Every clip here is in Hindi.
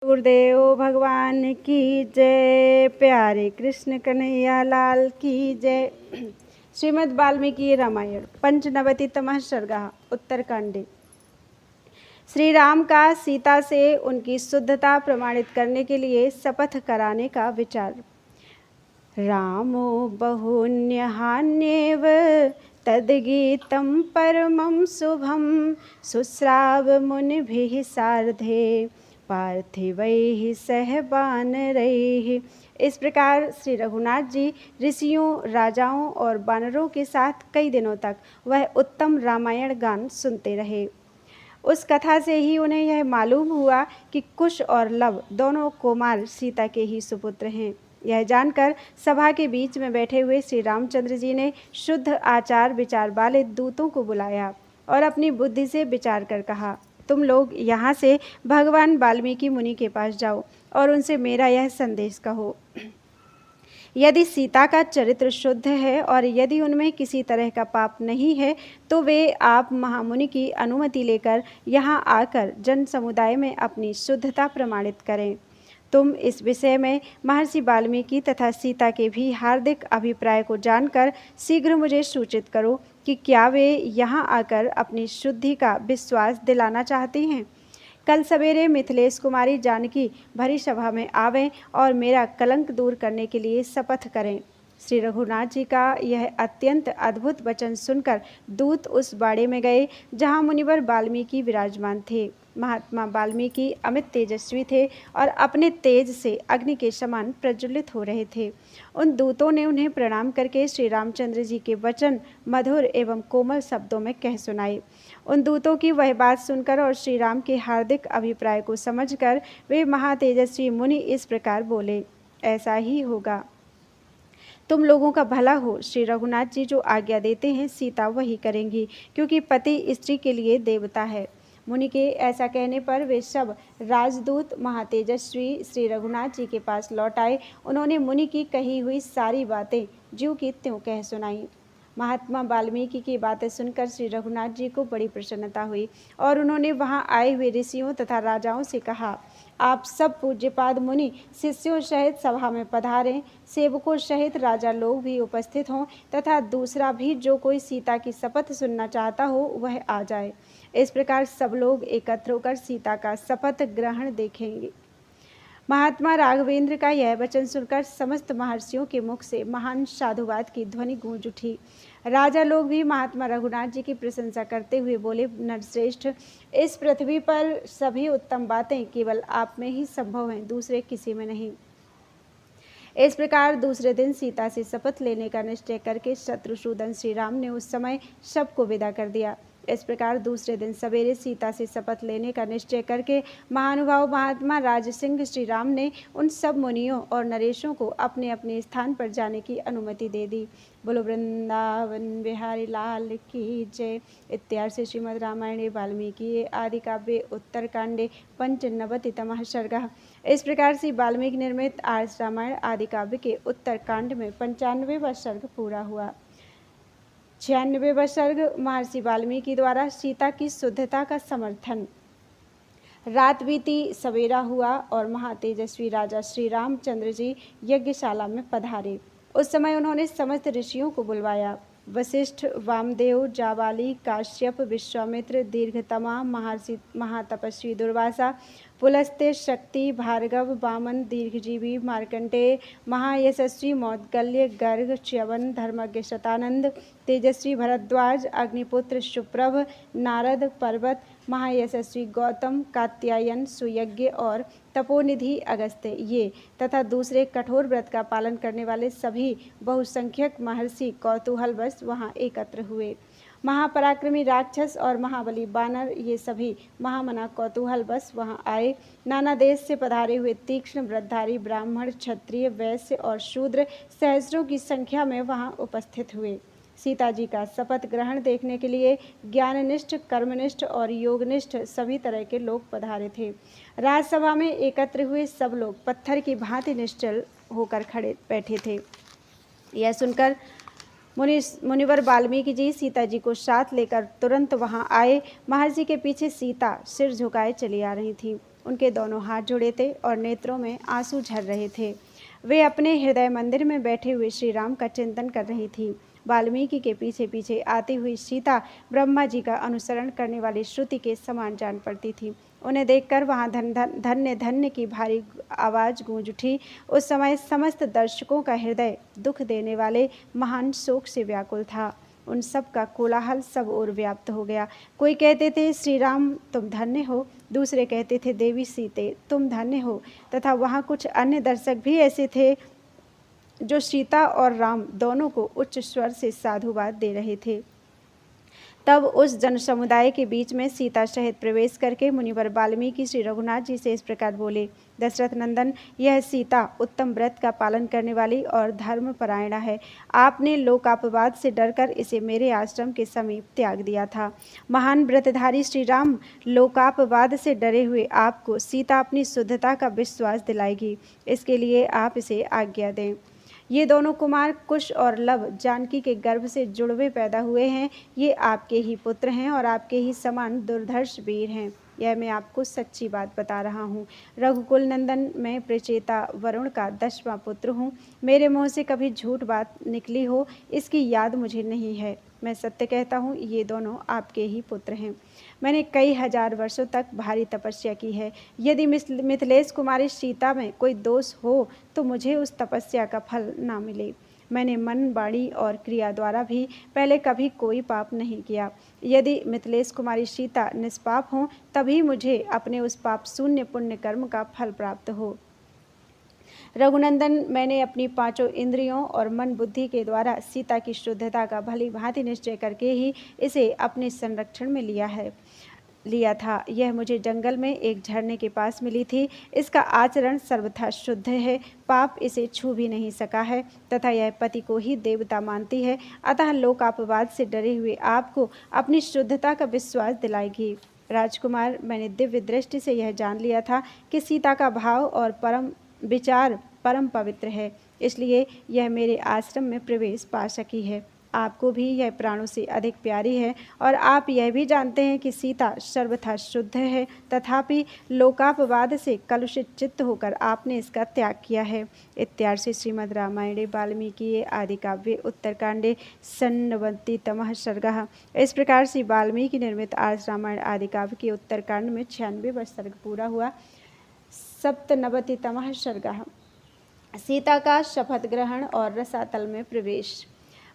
गुरुदेव भगवान की जय। प्यारे कृष्ण कन्हैया लाल की जय। श्रीमद् वाल्मीकि रामायण पंचनवतितमः सर्गः उत्तरकांडे। श्री राम का सीता से उनकी शुद्धता प्रमाणित करने के लिए शपथ कराने का विचार। रामो बहुन्यहान्येव तद्गीतं परमं शुभं शुश्राव मुनिभिः सार्धे पार्थिवैः सह वानरैः। इस प्रकार श्री रघुनाथ जी ऋषियों, राजाओं और वानरों के साथ कई दिनों तक वह उत्तम रामायण गान सुनते रहे। उस कथा से ही उन्हें यह मालूम हुआ कि कुश और लव दोनों कुमार सीता के ही सुपुत्र हैं। यह जानकर सभा के बीच में बैठे हुए श्री रामचंद्र जी ने शुद्ध आचार विचार वाले दूतों को बुलाया और अपनी बुद्धि से विचार कर कहा, तुम लोग यहाँ से भगवान वाल्मीकि मुनि के पास जाओ और उनसे मेरा यह संदेश कहो। यदि सीता का चरित्र शुद्ध है और यदि उनमें किसी तरह का पाप नहीं है तो वे आप महामुनि की अनुमति लेकर यहाँ आकर जन समुदाय में अपनी शुद्धता प्रमाणित करें। तुम इस विषय में महर्षि वाल्मीकि तथा सीता के भी हार्दिक अभिप्राय को जानकर शीघ्र मुझे सूचित करो कि क्या वे यहाँ आकर अपनी शुद्धि का विश्वास दिलाना चाहती हैं। कल सवेरे मिथिलेश कुमारी जानकी भरी सभा में आवें और मेरा कलंक दूर करने के लिए शपथ करें। श्री रघुनाथ जी का यह अत्यंत अद्भुत वचन सुनकर दूत उस बाड़े में गए जहाँ मुनिवर वाल्मीकि विराजमान थे। महात्मा वाल्मीकि अमित तेजस्वी थे और अपने तेज से अग्नि के समान प्रज्वलित हो रहे थे। उन दूतों ने उन्हें प्रणाम करके श्री रामचंद्र जी के वचन मधुर एवं कोमल शब्दों में कह सुनाए। उन दूतों की वह बात सुनकर और श्री राम के हार्दिक अभिप्राय को समझकर वे महातेजस्वी मुनि इस प्रकार बोले, ऐसा ही होगा, तुम लोगों का भला हो। श्री रघुनाथ जी जो आज्ञा देते हैं सीता वही करेंगी, क्योंकि पति स्त्री के लिए देवता है। मुनि के ऐसा कहने पर वे सब राजदूत महातेजस्वी श्री रघुनाथ जी के पास लौट आए। उन्होंने मुनि की कही हुई सारी बातें ज्यों की त्यों कह सुनाई। महात्मा वाल्मीकि की बातें सुनकर श्री रघुनाथ जी को बड़ी प्रसन्नता हुई और उन्होंने वहां आए हुए ऋषियों तथा राजाओं से कहा, आप सब पूज्यपाद मुनि शिष्यों सहित सभा में पधारें। सेवकों सहित राजा लोग भी उपस्थित हों तथा दूसरा भी जो कोई सीता की शपथ सुनना चाहता हो वह आ जाए। इस प्रकार सब लोग एकत्र होकर सीता का शपथ ग्रहण देखेंगे। महात्मा राघवेंद्र का यह वचन सुनकर समस्त महर्षियों के मुख से महान साधुवाद की ध्वनि गूंज उठी। राजा लोग भी महात्मा रघुनाथ जी की प्रशंसा करते हुए बोले, नरश्रेष्ठ, इस पृथ्वी पर सभी उत्तम बातें केवल आप में ही संभव हैं, दूसरे किसी में नहीं। इस प्रकार दूसरे दिन सीता से शपथ लेने का निश्चय करके शत्रुसूदन श्री राम ने उस समय सबको विदा कर दिया। इस प्रकार दूसरे दिन सवेरे सीता से शपथ लेने का निश्चय करके महानुभाव महात्मा राजसिंह श्री राम ने उन सब मुनियों और नरेशों को अपने अपने स्थान पर जाने की अनुमति दे दी। बोलो वृंदावन बिहारी लाल की जय। इत्यार्षे श्रीमद् रामायणे वाल्मीकि आदि काव्ये उत्तरकांडे पंचनवतितमः सर्गः। इस प्रकार से वाल्मीकि निर्मित आर्ष रामायण आदि काव्य के उत्तरकांड में 95वां सर्ग पूरा हुआ। 96वां सर्ग महर्षि वाल्मीकि द्वारा सीता की शुद्धता का समर्थन। रात बीती, सवेरा हुआ और महातेजस्वी राजा श्री रामचंद्र जी यज्ञशाला में पधारे। उस समय उन्होंने समस्त ऋषियों को बुलवाया। वशिष्ठ, वामदेव, जाबाली, काश्यप, विश्वामित्र, दीर्घतमा, महर्षि महातपस्वी दुर्वासा, पुलस्त्य, शक्ति, भार्गव, वामन, दीर्घजीवी, मार्कंडेय, महायशस्वी मौद्गल्य, गर्ग, च्यवन, धर्मज्ञ शतानंद, तेजस्वी भरद्वाज, अग्निपुत्र सुप्रभ, नारद, पर्वत, महायशस्वी गौतम, कात्यायन, सुयज्ञ और तपोनिधि अगस्त्य, ये तथा दूसरे कठोर व्रत का पालन करने वाले सभी बहुसंख्यक महर्षि कौतूहलवश वहाँ एकत्र हुए। महापराक्रमी राक्षस और महाबली बानर ये सभी महामना कौतूहलवश वहाँ आए। नाना देश से पधारे हुए तीक्ष्ण व्रतधारी ब्राह्मण, क्षत्रिय, वैश्य और शूद्र सहस्रों की संख्या में वहाँ उपस्थित हुए। सीता जी का शपथ ग्रहण देखने के लिए ज्ञाननिष्ठ, कर्मनिष्ठ और योगनिष्ठ सभी तरह के लोग पधारे थे। राजसभा में एकत्र हुए सब लोग पत्थर की भांति निश्चल होकर खड़े बैठे थे। यह सुनकर मुनिवर वाल्मीकि जी सीता जी को साथ लेकर तुरंत वहां आए। महर्षि के पीछे सीता सिर झुकाए चली आ रही थी। उनके दोनों हाथ जुड़े थे और नेत्रों में आंसू झर रहे थे। वे अपने हृदय मंदिर में बैठे हुए श्री राम का चिंतन कर रही थी। वाल्मीकि के पीछे पीछे आती हुई सीता ब्रह्मा जी का अनुसरण करने वाली श्रुति के समान जान पड़ती थी। उन्हें देखकर वहाँ धन्य धन्य की भारी आवाज़ गूंज उठी। उस समय समस्त दर्शकों का हृदय दुख देने वाले महान शोक से व्याकुल था। उन सब का कोलाहल सब ओर व्याप्त हो गया। कोई कहते थे श्री राम तुम धन्य हो, दूसरे कहते थे देवी सीते तुम धन्य हो, तथा वहाँ कुछ अन्य दर्शक भी ऐसे थे जो सीता और राम दोनों को उच्च स्वर से साधुवाद दे रहे थे। तब उस जन समुदाय के बीच में सीता सहित प्रवेश करके मुनिवर वाल्मीकि श्री रघुनाथ जी से इस प्रकार बोले, दशरथ नंदन, यह सीता उत्तम व्रत का पालन करने वाली और धर्मपरायणा है। आपने लोकापवाद से डरकर इसे मेरे आश्रम के समीप त्याग दिया था। महान व्रतधारी श्री राम लोकापवाद से डरे हुए आपको सीता अपनी शुद्धता का विश्वास दिलाएगी। इसके लिए आप इसे आज्ञा दें। ये दोनों कुमार कुश और लव जानकी के गर्भ से जुड़वे पैदा हुए हैं। ये आपके ही पुत्र हैं और आपके ही समान दुर्धर्ष वीर हैं। यह मैं आपको सच्ची बात बता रहा हूँ। रघुकुल नंदन, मैं प्रचेता वरुण का 10वां पुत्र हूँ। मेरे मुँह से कभी झूठ बात निकली हो इसकी याद मुझे नहीं है। मैं सत्य कहता हूँ, ये दोनों आपके ही पुत्र हैं। मैंने कई हजार वर्षों तक भारी तपस्या की है। यदि मिथिलेश कुमारी सीता में कोई दोष हो तो मुझे उस तपस्या का फल ना मिले। मैंने मन, वाणी और क्रिया द्वारा भी पहले कभी कोई पाप नहीं किया। यदि मिथिलेश कुमारी सीता निष्पाप हों तभी मुझे अपने उस पाप शून्य पुण्य कर्म का फल प्राप्त हो। रघुनंदन, मैंने अपनी 5 इंद्रियों और मन बुद्धि के द्वारा सीता की शुद्धता का भली भांति निश्चय करके ही इसे अपने संरक्षण में लिया था। यह मुझे जंगल में एक झरने के पास मिली थी। इसका आचरण सर्वथा शुद्ध है, पाप इसे छू भी नहीं सका है, तथा यह पति को ही देवता मानती है। अतः लोकापवाद से डरे हुए आपको अपनी शुद्धता का विश्वास दिलाएगी। राजकुमार, मैंने दिव्य दृष्टि से यह जान लिया था कि सीता का भाव और परम विचार परम पवित्र है, इसलिए यह मेरे आश्रम में प्रवेश पा सकी है। आपको भी यह प्राणों से अधिक प्यारी है और आप यह भी जानते हैं कि सीता सर्वथा शुद्ध है, तथापि लोकापवाद से कलुषित चित्त होकर आपने इसका त्याग किया है। इत्यार्षे श्रीमद् रामायणे वाल्मीकि आदि काव्ये उत्तरकांडे षण्णवतितमः सर्गः। इस प्रकार से वाल्मीकि निर्मित आर्ष रामायण आदि काव्य के उत्तरकांड में 96वां सर्ग पूरा हुआ। 97तमः सर्गः। सीता का शपथ ग्रहण और रसातल में प्रवेश।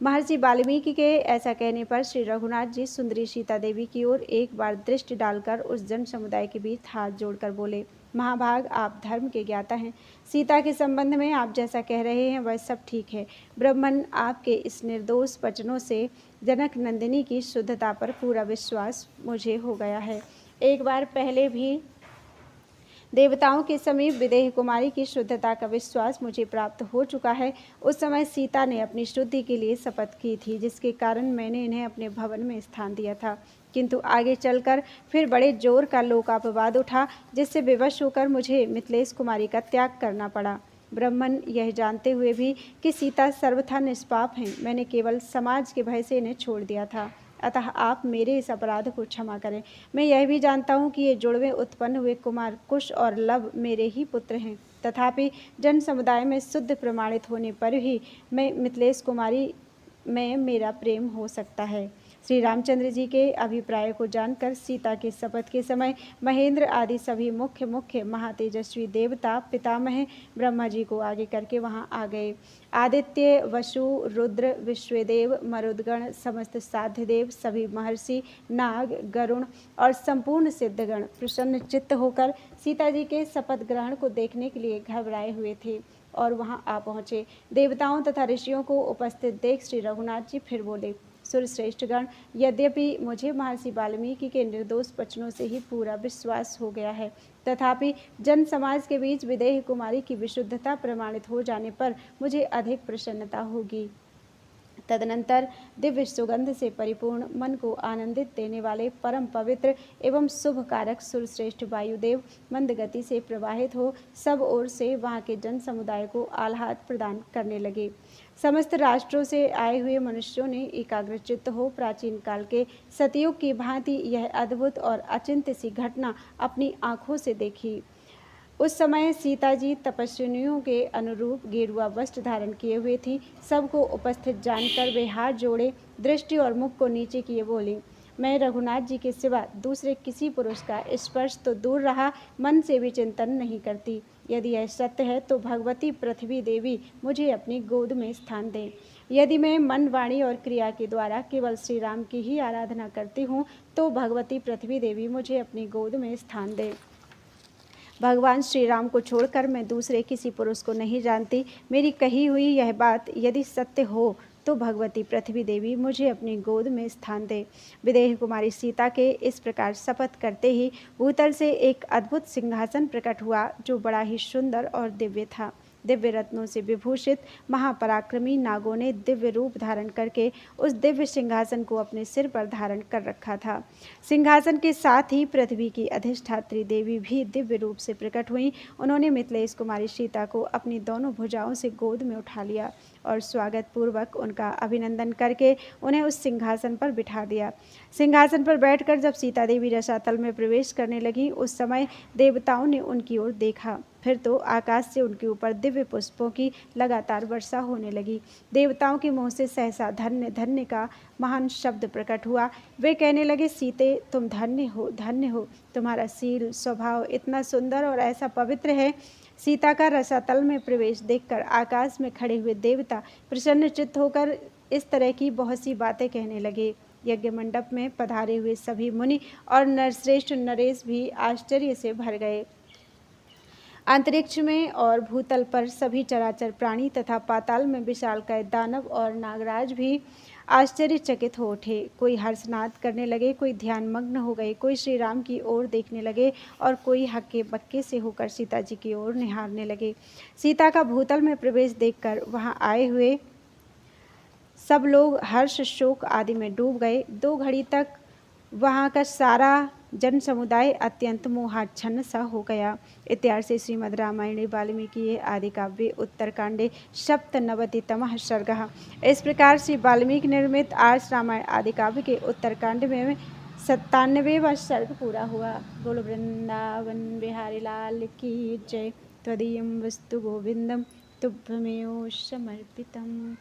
महर्षि वाल्मीकि के ऐसा कहने पर श्री रघुनाथ जी सुंदरी सीता देवी की ओर एक बार दृष्टि डालकर उस जन समुदाय के बीच हाथ जोड़कर बोले, महाभाग, आप धर्म के ज्ञाता हैं। सीता के संबंध में आप जैसा कह रहे हैं वह सब ठीक है। ब्राह्मण, आपके इस निर्दोष वचनों से जनक नंदिनी की शुद्धता पर पूरा विश्वास मुझे हो गया है। एक बार पहले भी देवताओं के समीप विदेह कुमारी की शुद्धता का विश्वास मुझे प्राप्त हो चुका है। उस समय सीता ने अपनी शुद्धि के लिए शपथ की थी, जिसके कारण मैंने इन्हें अपने भवन में स्थान दिया था। किंतु आगे चलकर फिर बड़े जोर का लोकापवाद उठा, जिससे विवश होकर मुझे मिथिलेश कुमारी का त्याग करना पड़ा। ब्राह्मण, यह जानते हुए भी कि सीता सर्वथा निष्पाप हैं, मैंने केवल समाज के भय से इन्हें छोड़ दिया था। अतः आप मेरे इस अपराध को क्षमा करें। मैं यह भी जानता हूँ कि ये जुड़वे उत्पन्न हुए कुमार कुश और लव मेरे ही पुत्र हैं, तथापि जन समुदाय में शुद्ध प्रमाणित होने पर ही मैं मिथिलेश कुमारी में मेरा प्रेम हो सकता है। श्री रामचंद्र जी के अभिप्राय को जानकर सीता के शपथ के समय महेंद्र आदि सभी मुख्य महातेजस्वी देवता पितामह ब्रह्मा जी को आगे करके वहां आ गए। आदित्य, वसु, रुद्र, विश्वदेव, मरुदगण, समस्त साध्य देव, सभी महर्षि, नाग, गरुण और संपूर्ण सिद्धगण प्रसन्न चित्त होकर सीता जी के शपथ ग्रहण को देखने के लिए घबराए हुए थे और वहां आ पहुँचे। देवताओं तथा ऋषियों को उपस्थित देख श्री रघुनाथ जी फिर बोले, सुरश्रेष्ठगण, यद्यपि मुझे महर्षि वाल्मीकि के निर्दोष वचनों से ही पूरा विश्वास हो गया है, तथापि जन समाज के बीच विदेह कुमारी की विशुद्धता प्रमाणित हो जाने पर मुझे अधिक प्रसन्नता होगी। तदनंतर दिव्य सुगंध से परिपूर्ण, मन को आनंदित देने वाले परम पवित्र एवं शुभ कारक सुरश्रेष्ठ वायुदेव मंद गति से प्रवाहित हो सब ओर से वहाँ के जन समुदाय को आह्लाद प्रदान करने लगे। समस्त राष्ट्रों से आए हुए मनुष्यों ने एकाग्रचित्त हो प्राचीन काल के सतयुग की भांति यह अद्भुत और अचिंत्य सी घटना अपनी आंखों से देखी। उस समय सीता जी तपस्विनियों के अनुरूप गेरुआ वस्त्र धारण किए हुए थी। सबको उपस्थित जानकर वे हाथ जोड़े दृष्टि और मुख को नीचे किए बोली, मैं रघुनाथ जी के सिवा दूसरे किसी पुरुष का स्पर्श तो दूर रहा, मन से भी चिंतन नहीं करती। यदि यह सत्य है तो भगवती पृथ्वी देवी मुझे अपनी गोद में स्थान दें। यदि मैं मन, वाणी और क्रिया के द्वारा केवल श्री राम की ही आराधना करती हूँ तो भगवती पृथ्वी देवी मुझे अपनी गोद में स्थान दें। भगवान श्री राम को छोड़कर मैं दूसरे किसी पुरुष को नहीं जानती। मेरी कही हुई यह बात यदि सत्य हो तो भगवती पृथ्वी देवी मुझे अपनी गोद में स्थान दे। विदेह कुमारी सीता के इस प्रकार शपथ करते ही भूतल से एक अद्भुत सिंहासन प्रकट हुआ जो बड़ा ही सुंदर और दिव्य था। दिव्य रत्नों से विभूषित महापराक्रमी नागों ने दिव्य रूप धारण करके उस दिव्य सिंहासन को अपने सिर पर धारण कर रखा था। सिंहासन के साथ ही पृथ्वी की अधिष्ठात्री देवी भी दिव्य रूप से प्रकट हुई। उन्होंने मिथिलेश कुमारी सीता को अपनी दोनों भुजाओं से गोद में उठा लिया और स्वागत पूर्वक उनका अभिनंदन करके उन्हें उस सिंहासन पर बिठा दिया। सिंहासन पर बैठकर जब सीता देवी रसातल में प्रवेश करने लगी उस समय देवताओं ने उनकी ओर देखा। फिर तो आकाश से उनके ऊपर दिव्य पुष्पों की लगातार वर्षा होने लगी। देवताओं के मुँह से सहसा धन्य धन्य का महान शब्द प्रकट हुआ। वे कहने लगे, सीते तुम धन्य हो, धन्य हो। तुम्हारा शील स्वभाव इतना सुंदर और ऐसा पवित्र है। सीता का रसातल में प्रवेश देखकर आकाश में खड़े हुए देवता प्रसन्न चित्त होकर इस तरह की बहुत सी बातें कहने लगे। यज्ञ मंडप में पधारे हुए सभी मुनि और नरश्रेष्ठ नरेश भी आश्चर्य से भर गए। अंतरिक्ष में और भूतल पर सभी चराचर प्राणी तथा पाताल में विशालकाय दानव और नागराज भी आश्चर्यचकित हो उठे। कोई हर्षनाद करने लगे, कोई ध्यान मग्न हो गए, कोई श्री राम की ओर देखने लगे और कोई हक्के बक्के से होकर सीता जी की ओर निहारने लगे। सीता का भूतल में प्रवेश देखकर वहां आए हुए सब लोग हर्ष शोक आदि में डूब गए। 2 घड़ी तक वहाँ का सारा जन समुदाय अत्यंत मोहाच्छन्न सा हो गया। इत्यार्षे श्रीमद् रामायणे वाल्मीकि आदि काव्ये उत्तरकांडे सप्तनवतितमः सर्गः। इस प्रकार से वाल्मीकि निर्मित आर्ष रामायण आदि काव्य के उत्तरकांड में 97वां सर्ग पूरा हुआ। बोलो वृंदावन बिहारी लाल की जय। त्वदीयं वस्तु गोविंदम तुभ्यमेव समर्पितम्।